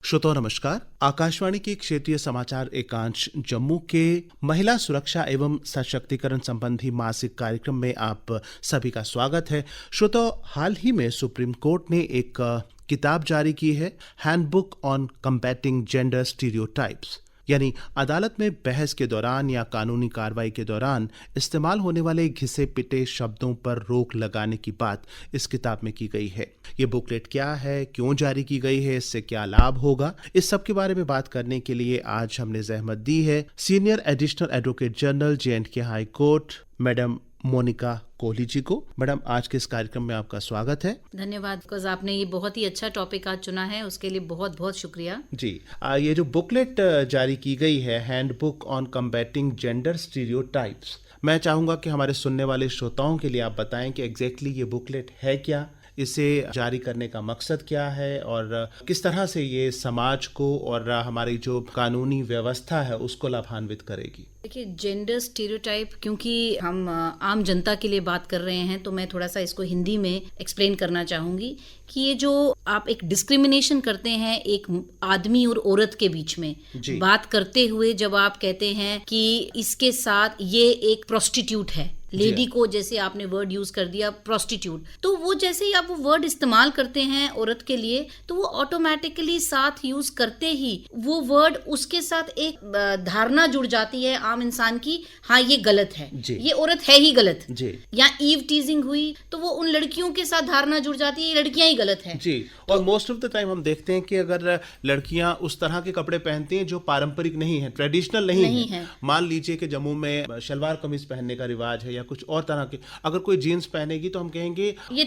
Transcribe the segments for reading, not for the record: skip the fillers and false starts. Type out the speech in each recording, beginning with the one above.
श्रोताओं नमस्कार। आकाशवाणी के क्षेत्रीय समाचार एकांश जम्मू के महिला सुरक्षा एवं सशक्तिकरण संबंधी मासिक कार्यक्रम में आप सभी का स्वागत है। श्रोताओं, हाल ही में सुप्रीम कोर्ट ने एक किताब जारी की है, handbook on combating gender stereotypes, यानी अदालत में बहस के दौरान या कानूनी कार्रवाई के दौरान इस्तेमाल होने वाले घिसे पिटे शब्दों पर रोक लगाने की बात इस किताब में की गई है। ये बुकलेट क्या है, क्यों जारी की गई है, इससे क्या लाभ होगा, इस सब के बारे में बात करने के लिए आज हमने जहमत दी है senior additional advocate general J&K high court madam Monika Kohli ji को। मैडम, आज के इस कार्यक्रम में आपका स्वागत है। धन्यवाद। बिकॉज आपने ये बहुत ही अच्छा टॉपिक आज चुना है, उसके लिए बहुत बहुत शुक्रिया जी। ये जो बुकलेट जारी की गई है, handbook on combating gender stereotypes, मैं चाहूंगा कि हमारे सुनने वाले श्रोताओं के लिए आप बताएं कि एग्जैक्टली ये बुकलेट है क्या, इसे जारी करने का मकसद क्या है और किस तरह से ये समाज को और हमारी जो कानूनी व्यवस्था है उसको लाभान्वित करेगी। देखिए, जेंडर स्टीरियोटाइप, क्योंकि हम आम जनता के लिए बात कर रहे हैं तो मैं थोड़ा सा इसको हिंदी में एक्सप्लेन करना चाहूंगी कि ये जो आप एक डिस्क्रिमिनेशन करते हैं एक आदमी और औरत के बीच में बात करते हुए, जब आप कहते हैं कि इसके साथ ये एक प्रोस्टिट्यूट है, लेडी को जैसे आपने वर्ड यूज कर दिया प्रोस्टिट्यूट, तो वो जैसे ही आप वो वर्ड इस्तेमाल करते हैं औरत के लिए तो वो ऑटोमेटिकली साथ यूज करते ही वो वर्ड उसके साथ एक धारणा जुड़ जाती है आम इंसान की, हाँ ये गलत है, ये औरत है ही गलत। या ईव टीजिंग हुई तो वो उन लड़कियों के साथ धारणा जुड़ जाती है, ये लड़कियां ही गलत है जी। और मोस्ट ऑफ द टाइम हम देखते हैं कि अगर लड़कियां उस तरह के कपड़े पहनती हैं जो पारंपरिक नहीं है, ट्रेडिशनल नहीं है, मान लीजिए कि जम्मू में शलवार कमीज पहनने का रिवाज है या कुछ और तरह के, अगर कोई जीन्स पहनेगी तो हम कहेंगे ये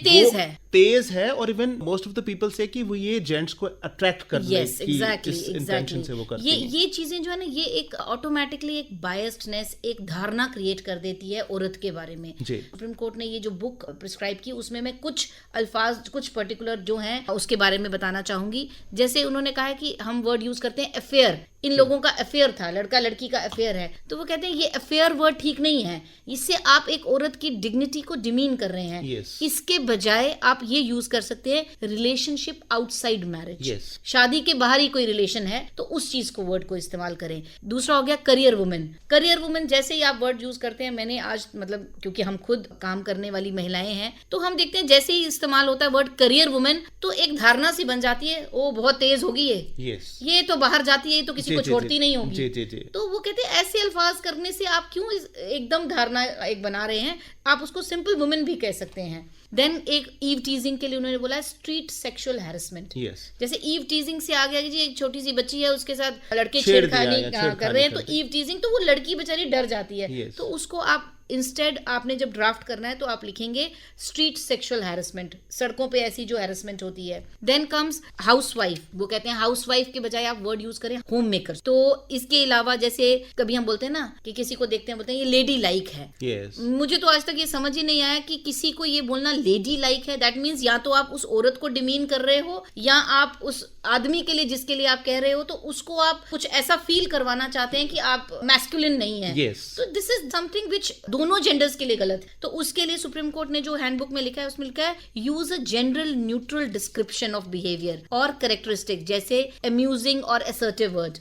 तेज है और even most of the people से कि वो ये जेंट्स को अट्रैक्ट करने की इस इंटेंशन से वो करती हैं। ये चीजें जो है ना, ये एक ऑटोमेटिकली एक बायस्डनेस, एक धारणा क्रिएट कर देती है औरत के बारे में। सुप्रीम कोर्ट ने ये जो बुक प्रिस्क्राइब की उसमें मैं कुछ अल्फाज, कुछ पर्टिकुलर जो हैं उसके बारे में बताना चाहूंगी। जैसे उन्होंने कहा है कि हम वर्ड यूज करते हैं अफेयर, इन लोगों का अफेयर था, लड़का लड़की का अफेयर है, तो वो कहते हैं ये अफेयर वर्ड ठीक नहीं है, इससे आप एक औरत की डिग्निटी को डिमीन कर रहे हैं। इसके बजाय आप ये यूज कर सकते हैं रिलेशनशिप आउटसाइड मैरिज, शादी के बाहर ही कोई रिलेशन है तो उस चीज को वर्ड को इस्तेमाल करें। दूसरा हो गया करियर वुमेन। करियर वुमेन जैसे ही आप वर्ड यूज करते हैं, मैंने आज मतलब क्योंकि हम खुद काम करने वाली महिलाएं हैं तो हम देखते हैं जैसे ही इस्तेमाल होता है वर्ड करियर वुमेन तो एक धारणा सी बन जाती है, ओ बहुत तेज होगी ये तो बाहर जाती है, तो किसी को छोड़ती नहीं होगी। तो वो कहते हैं ऐसे अल्फाज करने से आप क्यों एकदम धारणा एक बना रहे हैं, आप उसको सिंपल वुमेन भी कह सकते हैं। देन एक ईव टीजिंग के लिए उन्होंने बोला है स्ट्रीट सेक्सुअल हैरेसमेंट। जैसे ईव टीजिंग से आ गया कि जी एक छोटी सी बच्ची है, उसके साथ लड़के छेड़खानी कर रहे हैं, तो ईव टीजिंग, तो वो लड़की बेचारी डर जाती है, तो उसको आप इंस्टेड आपने जब ड्राफ्ट करना है तो आप लिखेंगे स्ट्रीट सेक्सुअल हैरेसमेंट, सड़कों पे ऐसी जो हैरेसमेंट होती है। देन कम्स हाउसवाइफ, वो कहते हैं हाउसवाइफ के बजाय आप वर्ड यूज करें होम मेकर। तो इसके अलावा जैसे कभी हम बोलते हैं ना कि किसी को देखते हैं बोलते हैं ये लेडी लाइक है, मुझे तो आज तक ये समझ ही नहीं आया कि किसी को ये बोलना लेडी लाइक है, दैट मीन्स या तो आप उस औरत को डिमीन कर रहे हो या आप उस आदमी के लिए जिसके लिए आप कह रहे हो तो उसको आप कुछ ऐसा फील करवाना चाहते हैं कि आप मैस्कुलिन नहीं है। तो दिस इज समथिंग विच दोनों जेंडर्स के लिए गलत है। तो उसके लिए सुप्रीम कोर्ट ने जो हैंडबुक में लिखा है उसमें लिखा है use a general neutral description of behaviour और कैरेक्टरिस्टिक, जैसे अम्यूजिंग और असर्टिव वर्ड,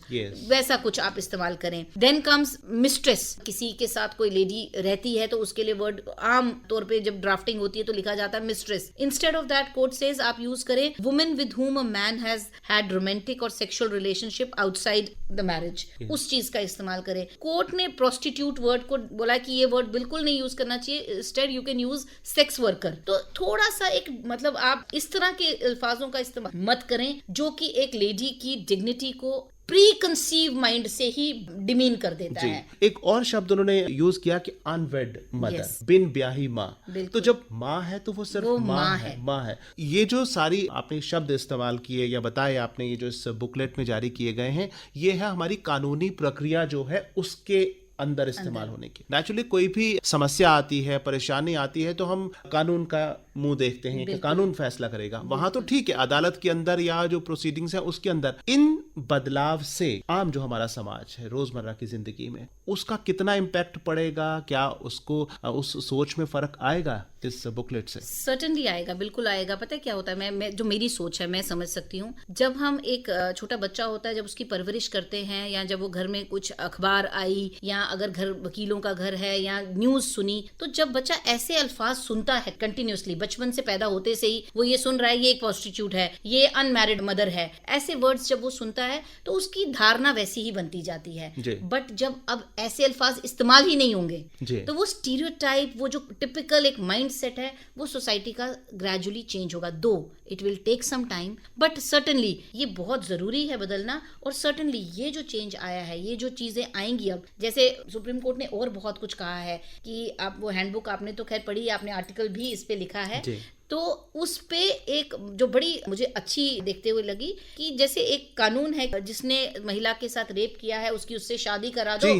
वैसा कुछ आप इस्तेमाल करें। देन कम्स मिस्ट्रेस, किसी के साथ कोई लेडी रहती है तो उसके लिए वर्ड आम तौर पे जब ड्राफ्टिंग होती है तो लिखा जाता है mistress. Instead of that court says आप यूज करें women with whom a man has had romantic or sexual relationship outside the marriage, उस चीज का इस्तेमाल करें। कोर्ट ने प्रोस्टिट्यूट वर्ड को बोला कि ये वर्ड बिल्कुल नहीं यूज करना चाहिए, instead you can use sex worker. तो थोड़ा सा एक मतलब आप इस तरह के अल्फाजों का इस्तेमाल मत करें जो कि एक लेडी की डिग्निटी को प्री कंसीव माइंड से ही डिमीन कर देता है। एक और शब्द उन्होंने यूज किया कि अनवेड मदर, बिन ब्याही माँ। तो जब माँ है तो वो सिर्फ माँ है। ये जो सारी आपने शब्द इस्तेमाल किए या बताए आपने, ये जो इस बुकलेट में जारी किए गए हैं, ये है हमारी कानूनी प्रक्रिया जो है उसके अंदर इस्तेमाल होने की। नेचुरली कोई भी समस्या आती है, परेशानी आती है तो हम कानून का मुंह देखते हैं कि कानून फैसला करेगा। वहां तो ठीक है, अदालत के अंदर या जो प्रोसीडिंग्स है उसके अंदर इन बदलाव से आम जो हमारा समाज है रोजमर्रा की जिंदगी में उसका कितना इम्पैक्ट पड़ेगा, क्या उसको उस सोच में फर्क आएगा इस बुकलेट से? सर्टेनली आएगा, बिल्कुल आएगा। पता है क्या होता है, मैं जो मेरी सोच है मैं समझ सकती हूँ। जब हम एक छोटा बच्चा होता है, जब उसकी परवरिश करते हैं, या जब वो घर में कुछ अखबार आई, या अगर घर वकीलों का घर है, या न्यूज सुनी, तो जब बच्चा ऐसे अल्फाज सुनता है कंटिन्यूसली, बचपन से पैदा होते से ही वो ये सुन रहा है, ये एक प्रोस्टिट्यूट है, ये अनमैरिड मदर है, ऐसे वर्ड्स जब वो सुनता है तो उसकी धारणा वैसी ही बनती जाती है। बट जब अब ऐसे अल्फाज इस्तेमाल ही नहीं होंगे तो वो स्टीरियोटाइप, वो जो टिपिकल एक माइंड सेट है, वो सोसाइटी का ग्रेजुअली चेंज होगा। Though it will take some time, but certainly ये बहुत जरूरी है बदलना। और सर्टेनली ये जो चेंज आया है, ये जो चीजें आएंगी अब, जैसे सुप्रीम कोर्ट ने और बहुत कुछ कहा है कि आप वो हैंडबुक आपने तो खैर पढ़ी, आपने आर्टिकल भी इस पे लिखा है, तो उस पे एक जो बड़ी मुझे अच्छी देखते हुए लगी कि जैसे एक कानून है, जिसने महिला के साथ रेप किया है उसकी उससे शादी करा दो,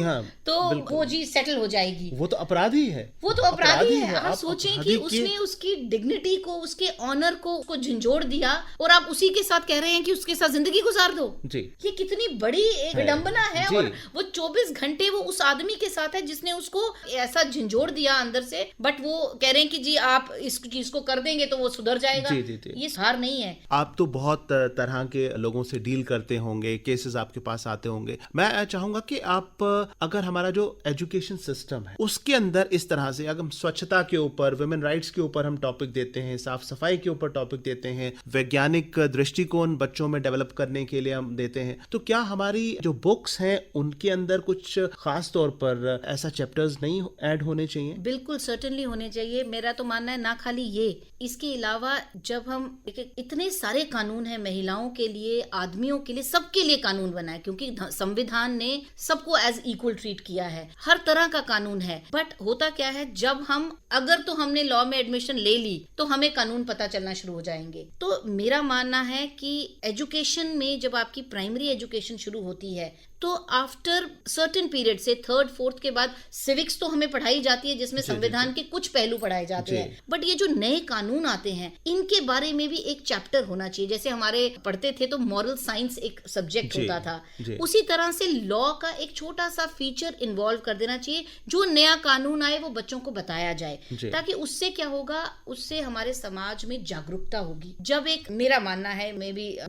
तो वो जी सेटल हो जाएगी। वो तो अपराधी है, वो तो अपराधी है। आप सोचें कि उसने उसकी डिग्निटी को, उसके ऑनर को झंझोड़ दिया, और आप उसी के साथ कह रहे हैं कि उसके साथ जिंदगी गुजार दो जी। ये कितनी बड़ी एक विडंबना है। और वो 24 घंटे वो उस आदमी के साथ है जिसने उसको ऐसा झंझोड़ दिया अंदर से, बट वो कह रहे हैं कि जी आप इस चीज को कर देंगे तो वो सुधर जाएगा। जी। ये हार नहीं है। आप तो बहुत तरह के लोगों से डील करते होंगे, केसेस आपके पास आते होंगे। मैं चाहूंगा कि आप अगर हमारा जो एजुकेशन सिस्टम है उसके अंदर इस तरह से, अगर हम स्वच्छता के ऊपर, वुमेन राइट्स के ऊपर हम टॉपिक देते हैं, साफ सफाई के ऊपर टॉपिक देते हैं, वैज्ञानिक दृष्टिकोण बच्चों में डेवलप करने के लिए हम देते हैं, तो क्या हमारी जो बुक्स हैं उनके अंदर कुछ खास तौर पर ऐसा चैप्टर्स नहीं ऐड होने चाहिए? बिल्कुल सर्टेनली होने चाहिए। मेरा तो मानना है ना खाली ये, इसके अलावा जब हम इतने सारे कानून हैं महिलाओं के लिए, आदमियों के लिए, सबके लिए कानून बना है, क्योंकि संविधान ने सबको एज इक्वल ट्रीट किया है, हर तरह का कानून है। बट होता क्या है, जब हम अगर तो हमने लॉ में एडमिशन ले ली तो हमें कानून पता चलना शुरू हो जाएंगे। तो मेरा मानना है कि एजुकेशन में जब आपकी प्राइमरी एजुकेशन शुरू होती है तो आफ्टर सर्टेन पीरियड से 3rd 4th के बाद सिविक्स तो हमें पढ़ाई जाती है, जिसमें संविधान के कुछ पहलू पढ़ाए जाते हैं। बट ये जो नए कानून आते हैं इनके बारे में भी एक चैप्टर होना चाहिए। जैसे हमारे पढ़ते थे तो मॉरल साइंस एक सब्जेक्ट होता था, उसी तरह से लॉ का एक छोटा सा फीचर इन्वॉल्व कर देना चाहिए। जो नया कानून आए वो बच्चों को बताया जाए, ताकि उससे क्या होगा, उससे हमारे समाज में जागरूकता होगी। जब एक, मेरा मानना है,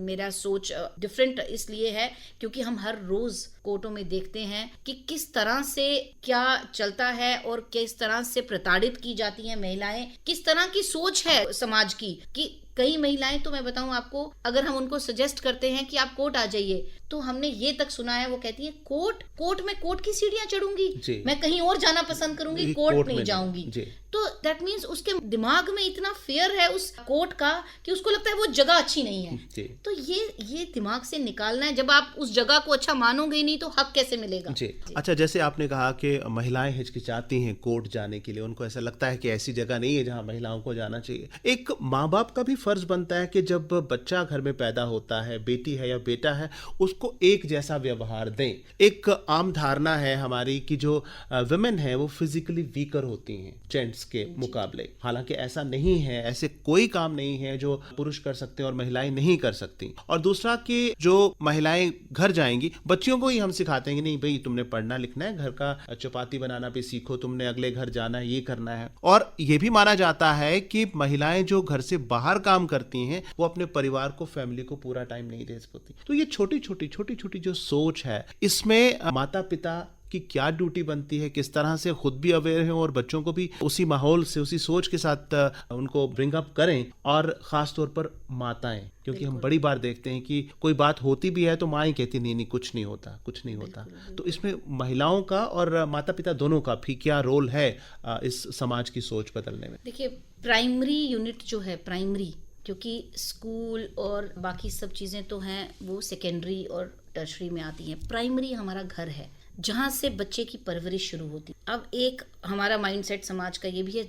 मेरा सोच डिफरेंट इसलिए है क्योंकि हम हर रोज कोर्टों में देखते हैं कि किस तरह से क्या चलता है और किस तरह से प्रताड़ित की जाती हैं महिलाएं, किस तरह की सोच है समाज की। कि कई महिलाएं, तो मैं बताऊं आपको, अगर हम उनको सजेस्ट करते हैं कि आप कोर्ट आ जाइए, तो हमने ये तक सुना है वो कहती है कोर्ट में कोर्ट की सीढ़ियां चढ़ूंगी, मैं कहीं और जाना पसंद करूंगी, कोर्ट नहीं जाऊंगी। तो दैट मीन्स उसके दिमाग में इतना फियर है उस कोर्ट का कि उसको लगता है वो जगह अच्छी नहीं है। तो ये दिमाग से निकालना है। जब आप उस जगह को अच्छा मानोगे ही नहीं तो हक कैसे मिलेगा? अच्छा, जैसे आपने कहा कि महिलाएं हिचकिचाती हैं कोर्ट जाने के लिए, उनको ऐसा लगता है कि ऐसी जगह नहीं है जहां महिलाओं को जाना चाहिए। एक माँ बाप का भी फर्ज बनता है कि जब बच्चा घर में पैदा होता है, बेटी है या बेटा है, उसको एक जैसा व्यवहार दें। एक आम धारणा है हमारी कि जो वुमेन है वो फिजिकली वीकर होती हैं जेंट्स के मुकाबले। हालांकि ऐसा नहीं है, ऐसे कोई काम नहीं है जो पुरुष कर सकते हैं और महिलाएं नहीं कर सकती। और दूसरा कि जो महिलाएं घर जाएंगी, बच्चियों को ही हम सिखाते हैं कि नहीं भाई तुमने पढ़ना लिखना है, घर का चपाती बनाना भी सीखो, तुमने अगले घर जाना है, ये करना है। और ये भी माना जाता है कि महिलाएं जो घर से बाहर काम करती हैं वो अपने परिवार को, फैमिली को पूरा टाइम नहीं दे सकती। तो ये छोटी छोटी जो सोच है, इसमें माता पिता कि क्या ड्यूटी बनती है, किस तरह से खुद भी अवेयर हैं और बच्चों को भी उसी माहौल से, उसी सोच के साथ उनको ब्रिंग अप करें। और खास तौर पर माताएं, क्योंकि हम बड़ी बार देखते हैं कि कोई बात होती भी है तो माँ ही कहती नहीं कुछ नहीं होता। तो इसमें महिलाओं का और माता पिता दोनों का भी क्या रोल है इस समाज की सोच बदलने में? देखिए, प्राइमरी यूनिट जो है, प्राइमरी, क्योंकि स्कूल और बाकी सब चीजें तो हैं वो सेकेंडरी और टर्शरी में आती हैं। प्राइमरी हमारा घर है जहाँ से बच्चे की परवरिश शुरू होती। अब एक हमारा माइंडसेट समाज का ये भी है,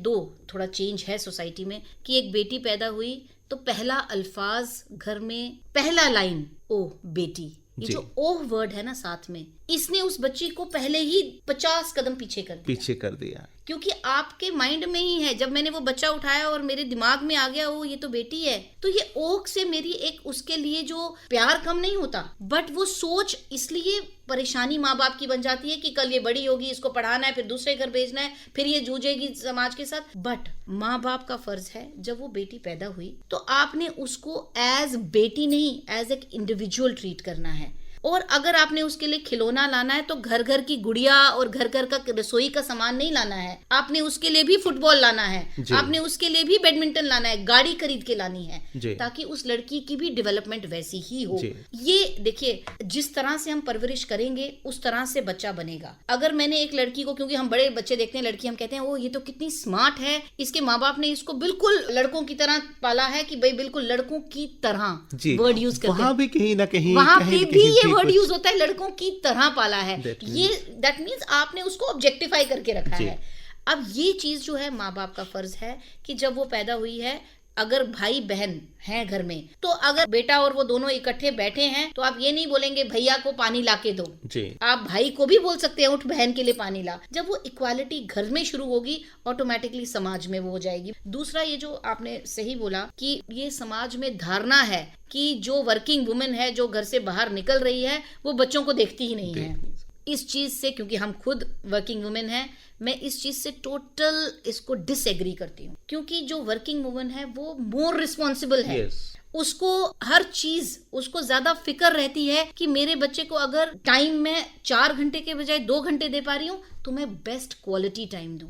थोड़ा चेंज है सोसाइटी में, कि एक बेटी पैदा हुई तो पहला अल्फाज घर में, पहला लाइन, ओ बेटी, ये जो ओह वर्ड है ना साथ में, इसने उस बच्ची को पहले ही 50 कदम पीछे कर दिया। क्योंकि आपके माइंड में ही है। जब मैंने वो बच्चा उठाया और मेरे दिमाग में आ गया वो ये तो बेटी है, तो ये ओक से मेरी एक उसके लिए जो प्यार कम नहीं होता, बट वो सोच इसलिए परेशानी माँ बाप की बन जाती है कि कल ये बड़ी होगी, इसको पढ़ाना है, फिर दूसरे घर भेजना है, फिर ये जूझेगी समाज के साथ। बट माँ बाप का फर्ज है, जब वो बेटी पैदा हुई तो आपने उसको एज बेटी नहीं, एज एक इंडिविजुअल ट्रीट करना है। और अगर आपने उसके लिए खिलौना लाना है तो घर घर की गुड़िया और घर घर का रसोई का सामान नहीं लाना है, आपने उसके लिए भी फुटबॉल लाना है, आपने उसके लिए भी बैडमिंटन लाना है, गाड़ी खरीद के लानी है, ताकि उस लड़की की भी डेवलपमेंट वैसी ही हो। ये देखिए, जिस तरह से हम परवरिश करेंगे उस तरह से बच्चा बनेगा। अगर मैंने एक लड़की को, क्योंकि हम बड़े बच्चे देखते हैं लड़की, हम कहते हैं ओ ये तो कितनी स्मार्ट है, इसके माँ बाप ने इसको बिल्कुल लड़कों की तरह पाला है कि भाई बिल्कुल लड़कों की तरह वर्ड यूज करते हैं, वहां भी कहीं ना कहीं वहां पे भी ये वर्ड यूज होता है, लड़कों की तरह पाला है। ये दैट मीन्स आपने उसको ऑब्जेक्टिफाई करके रखा है। अब ये चीज जो है माँ बाप का फर्ज है कि जब वो पैदा हुई है, अगर भाई बहन हैं घर में, तो अगर बेटा और वो दोनों इकट्ठे बैठे हैं तो आप ये नहीं बोलेंगे भैया को पानी ला के दो, आप भाई को भी बोल सकते हैं उठ बहन के लिए पानी ला। जब वो इक्वालिटी घर में शुरू होगी, ऑटोमेटिकली समाज में वो हो जाएगी। दूसरा, ये जो आपने सही बोला कि ये समाज में धारणा है कि जो वर्किंग वुमेन है, जो घर से बाहर निकल रही है, वो बच्चों को देखती ही नहीं है। इस चीज से, क्योंकि हम खुद वर्किंग वुमेन हैं, मैं इस चीज से टोटल इसको डिसएग्री करती हूँ। क्योंकि जो वर्किंग वुमन है वो मोर रिस्पॉन्सिबल है। उसको हर चीज, उसको ज्यादा फिक्र रहती है कि मेरे बच्चे को अगर टाइम में 4 घंटे के बजाय 2 घंटे दे पा रही हूँ तो मैं बेस्ट क्वालिटी टाइम दूं।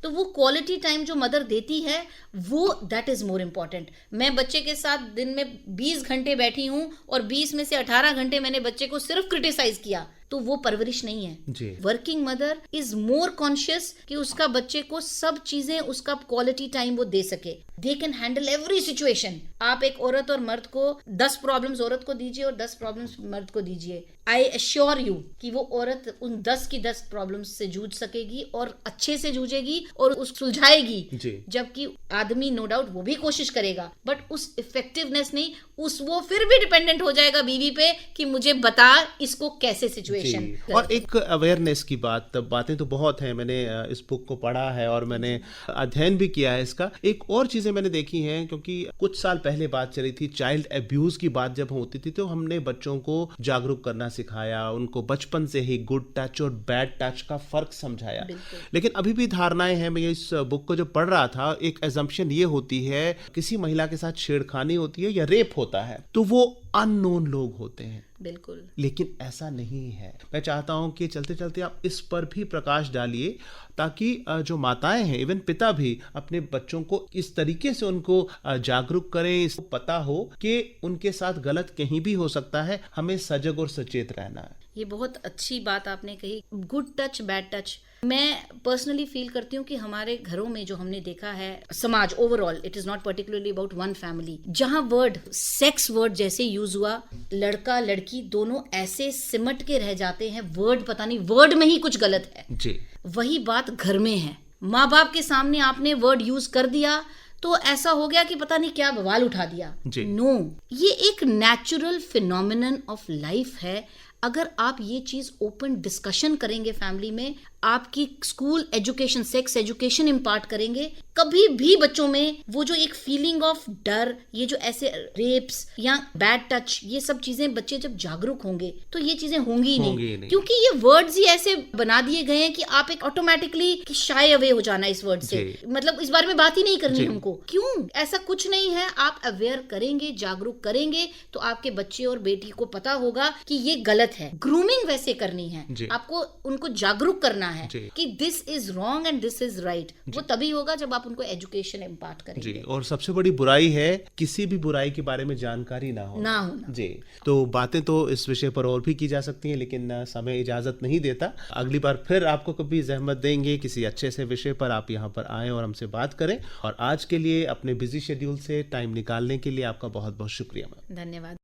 तो वो क्वालिटी टाइम जो मदर देती है वो दैट इज मोर इम्पोर्टेंट। मैं बच्चे के साथ दिन में 20 घंटे बैठी हूँ और 20 में से 18 घंटे मैंने बच्चे को सिर्फ क्रिटिसाइज किया, तो वो परवरिश नहीं है। Working mother is more conscious कि उसका बच्चे को सब चीजें, उसका क्वालिटी टाइम वो दे सके। They can handle every situation. आप एक औरत और मर्द को 10 प्रॉब्लम्स औरत को दीजिए और 10 प्रॉब्लम्स मर्द को दीजिए, आई एश्योर यू कि वो औरत उन 10 की 10 प्रॉब्लम्स से जूझ सकेगी और अच्छे से जूझेगी और उस सुलझाएगी। जबकि आदमी नो डाउट वो भी कोशिश करेगा, बट उस इफेक्टिवनेस नहीं, उस वो फिर भी डिपेंडेंट हो जाएगा बीवी पे कि मुझे बता इसको कैसे सिचुएशन। और एक अवेयरनेस की बातें तो बहुत हैं। मैंने इस बुक को पढ़ा है और मैंने अध्ययन भी किया है इसका। एक और चीजें मैंने देखी हैं, क्योंकि कुछ साल पहले बात चली थी चाइल्ड अब्यूज की बात जब होती थी, तो हमने बच्चों को जागरूक करना सिखाया, उनको बचपन से ही गुड टच और बैड टच का फर्क समझाया। लेकिन अभी भी धारणाएं हैं। मैं इस बुक को जब पढ़ रहा था, एक एजम्पशन ये होती है किसी महिला के साथ छेड़खानी होती है या रेप होता है तो वो अननोन लोग होते हैं। बिल्कुल, लेकिन ऐसा नहीं है। मैं चाहता हूं कि चलते चलते आप इस पर भी प्रकाश डालिए, ताकि जो माताएं हैं, इवन पिता भी, अपने बच्चों को इस तरीके से उनको जागरूक करें, इसको पता हो कि उनके साथ गलत कहीं भी हो सकता है, हमें सजग और सचेत रहना है। ये बहुत अच्छी बात आपने कही, गुड टच बैड टच। मैं पर्सनली फील करती हूँ कि हमारे घरों में जो हमने देखा है, समाज overall, it is not particularly about one family, जहाँ वर्ड सेक्स वर्ड जैसे यूज हुआ, लड़का लड़की दोनों ऐसे सिमट के रह जाते हैं, वर्ड पता नहीं, वर्ड में ही कुछ गलत है जी। वही बात घर में है, माँ बाप के सामने आपने वर्ड यूज कर दिया तो ऐसा हो गया कि पता नहीं क्या बवाल उठा दिया। नो, ये एक नेचुरल फिनोमिनन ऑफ लाइफ है। अगर आप ये चीज ओपन डिस्कशन करेंगे फैमिली में, आपकी school education, sex education impart करेंगे, कभी भी बच्चों में वो जो एक फीलिंग ऑफ डर, ये जो ऐसे रेप्स या बैड टच, ये सब चीजें, बच्चे जब जागरूक होंगे तो ये चीजें होंगी ही नहीं। क्योंकि ये वर्ड्स ही ऐसे बना दिए गए हैं कि आप एक ऑटोमेटिकली शाय अवे हो जाना इस वर्ड से, मतलब इस बारे में बात ही नहीं करनी हमको। क्यों? ऐसा कुछ नहीं है। आप अवेयर करेंगे, जागरूक करेंगे तो आपके बच्चे और बेटी को पता होगा कि ये गलत है। ग्रूमिंग वैसे करनी है, आपको उनको जागरूक करना है कि this is wrong and this is right. वो तभी होगा जब आप उनको एजुकेशन इम्पार्ट करेंगे। जी, और सबसे बड़ी बुराई है किसी भी बुराई के बारे में जानकारी ना होना। जी, तो बातें तो इस विषय पर और भी की जा सकती हैं, लेकिन समय इजाजत नहीं देता। अगली बार फिर आपको कभी जहमत देंगे, किसी अच्छे से विषय पर आप यहाँ पर आए और हमसे बात करें। और आज के लिए अपने बिजी शेड्यूल से टाइम निकालने के लिए आपका बहुत बहुत शुक्रिया। धन्यवाद।